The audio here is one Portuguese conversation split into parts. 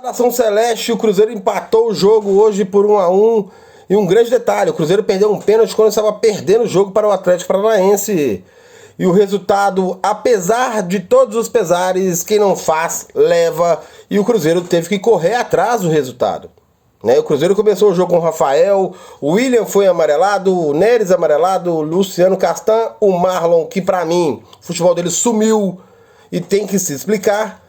Nação Celeste, o Cruzeiro empatou o jogo hoje por 1-1. E um grande detalhe, o Cruzeiro perdeu um pênalti quando estava perdendo o jogo para o Atlético Paranaense. E o resultado, apesar de todos os pesares, quem não faz, leva. E o Cruzeiro teve que correr atrás do resultado. O Cruzeiro começou o jogo com o Rafael, o William foi amarelado, o Neres amarelado, o Luciano Castan, o Marlon, que pra mim, o futebol dele sumiu e tem que se explicar,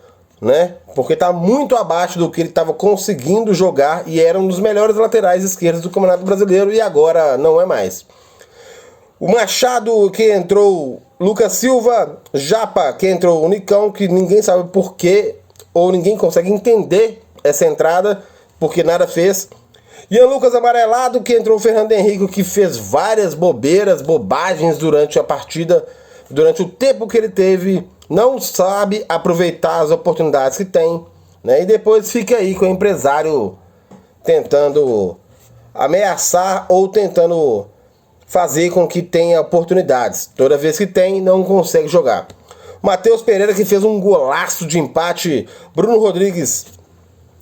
porque tá muito abaixo do que ele estava conseguindo jogar e era um dos melhores laterais esquerdos do Campeonato Brasileiro e agora não é mais. O Machado que entrou, Lucas Silva, Japa que entrou, o Nicão, que ninguém sabe porquê ou ninguém consegue entender essa entrada, porque nada fez. Ian Lucas amarelado, que entrou o Fernando Henrique, que fez várias bobagens durante a partida, durante o tempo que ele teve, não sabe aproveitar as oportunidades que tem, e depois fica aí com o empresário tentando ameaçar ou tentando fazer com que tenha oportunidades. Toda vez que tem, não consegue jogar. Matheus Pereira, que fez um golaço de empate. Bruno Rodrigues,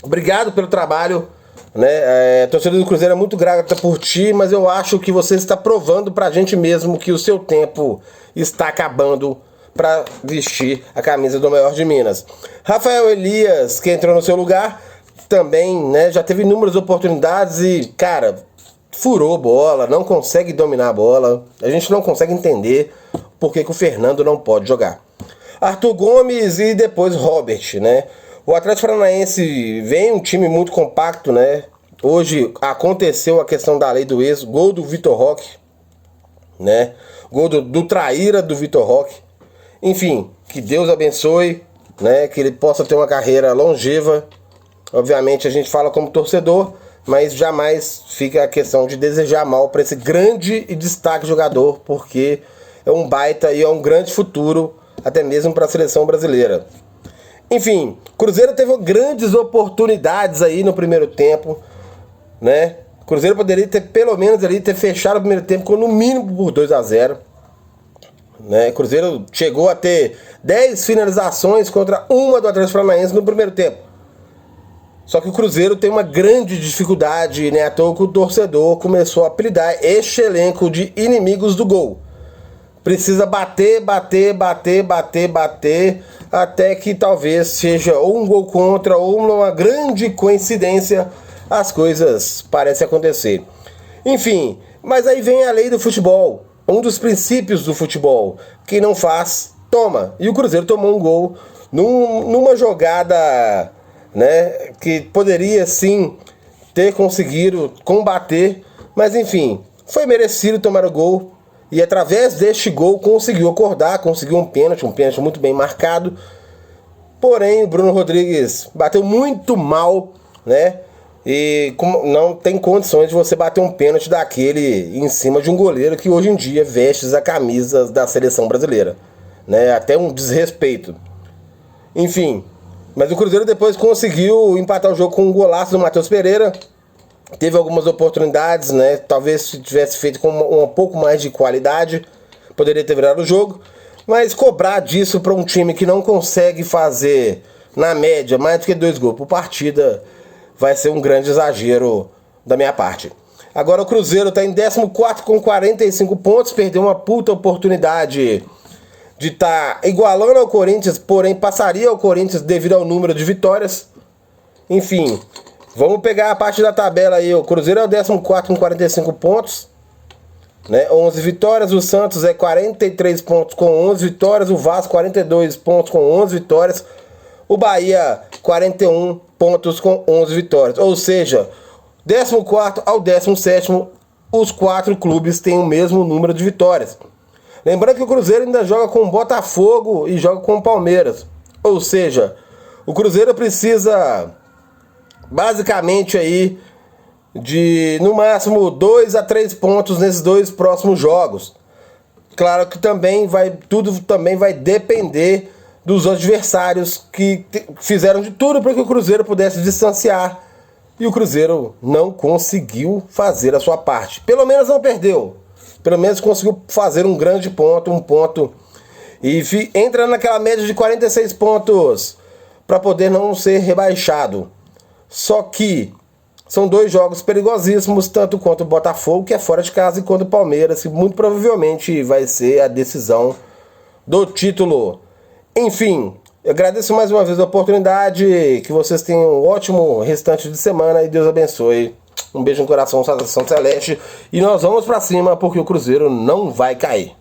obrigado pelo trabalho, A torcida do Cruzeiro é muito grata por ti, mas eu acho que você está provando pra gente mesmo que o seu tempo está acabando para vestir a camisa do maior de Minas. Rafael Elias, que entrou no seu lugar, também, já teve inúmeras oportunidades e, cara, furou bola, não consegue dominar a bola. A gente não consegue entender por que o Fernando não pode jogar. Arthur Gomes e depois Robert, O Atlético Paranaense vem um time muito compacto, Hoje aconteceu a questão da lei do ex, gol do Vitor Roque, Gol do traíra do Vitor Roque. Enfim, que Deus abençoe, que ele possa ter uma carreira longeva. Obviamente a gente fala como torcedor, mas jamais fica a questão de desejar mal para esse grande e destaque jogador, porque é um baita e é um grande futuro, até mesmo para a seleção brasileira. Enfim, Cruzeiro teve grandes oportunidades aí no primeiro tempo, Cruzeiro poderia ter pelo menos ali ter fechado o primeiro tempo com no mínimo por 2-0. Cruzeiro chegou a ter 10 finalizações contra uma do Atlético Paranaense no primeiro tempo. Só que o Cruzeiro tem uma grande dificuldade, à toa que o torcedor começou a apelidar este elenco de inimigos do gol. Precisa bater, até que talvez seja ou um gol contra ou uma grande coincidência, as coisas parecem acontecer. Enfim, mas aí vem a lei do futebol, um dos princípios do futebol. Quem não faz, toma. E o Cruzeiro tomou um gol numa jogada, que poderia sim ter conseguido combater, mas enfim, foi merecido tomar o gol. E através deste gol conseguiu acordar, conseguiu um pênalti muito bem marcado. Porém, o Bruno Rodrigues bateu muito mal, E não tem condições de você bater um pênalti daquele em cima de um goleiro que hoje em dia veste a camisa da seleção brasileira, Até um desrespeito. Enfim, mas o Cruzeiro depois conseguiu empatar o jogo com um golaço do Matheus Pereira. Teve algumas oportunidades, Talvez se tivesse feito com um pouco mais de qualidade, poderia ter virado o jogo. Mas cobrar disso para um time que não consegue fazer, na média, mais do que 2 gols por partida, vai ser um grande exagero da minha parte. Agora o Cruzeiro está em 14º com 45 pontos, perdeu uma puta oportunidade de estar igualando ao Corinthians, porém passaria ao Corinthians devido ao número de vitórias. Enfim, vamos pegar a parte da tabela aí. O Cruzeiro é o 14º com 45 pontos, 11 vitórias. O Santos é 43 pontos com 11 vitórias. O Vasco 42 pontos com 11 vitórias. O Bahia 41 pontos com 11 vitórias. Ou seja, 14º ao 17º, os 4 clubes têm o mesmo número de vitórias. Lembrando que o Cruzeiro ainda joga com o Botafogo e joga com o Palmeiras. Ou seja, o Cruzeiro precisa basicamente aí de no máximo 2 a 3 pontos nesses 2 próximos jogos. Claro que tudo também vai depender dos adversários que fizeram de tudo para que o Cruzeiro pudesse distanciar. E o Cruzeiro não conseguiu fazer a sua parte. Pelo menos não perdeu. Pelo menos conseguiu fazer um grande ponto, e entra naquela média de 46 pontos para poder não ser rebaixado. Só que são dois jogos perigosíssimos, tanto quanto o Botafogo, que é fora de casa, e quanto o Palmeiras, que muito provavelmente vai ser a decisão do título. Enfim, eu agradeço mais uma vez a oportunidade, que vocês tenham um ótimo restante de semana e Deus abençoe. Um beijo no coração, saudação celeste, e nós vamos pra cima porque o Cruzeiro não vai cair.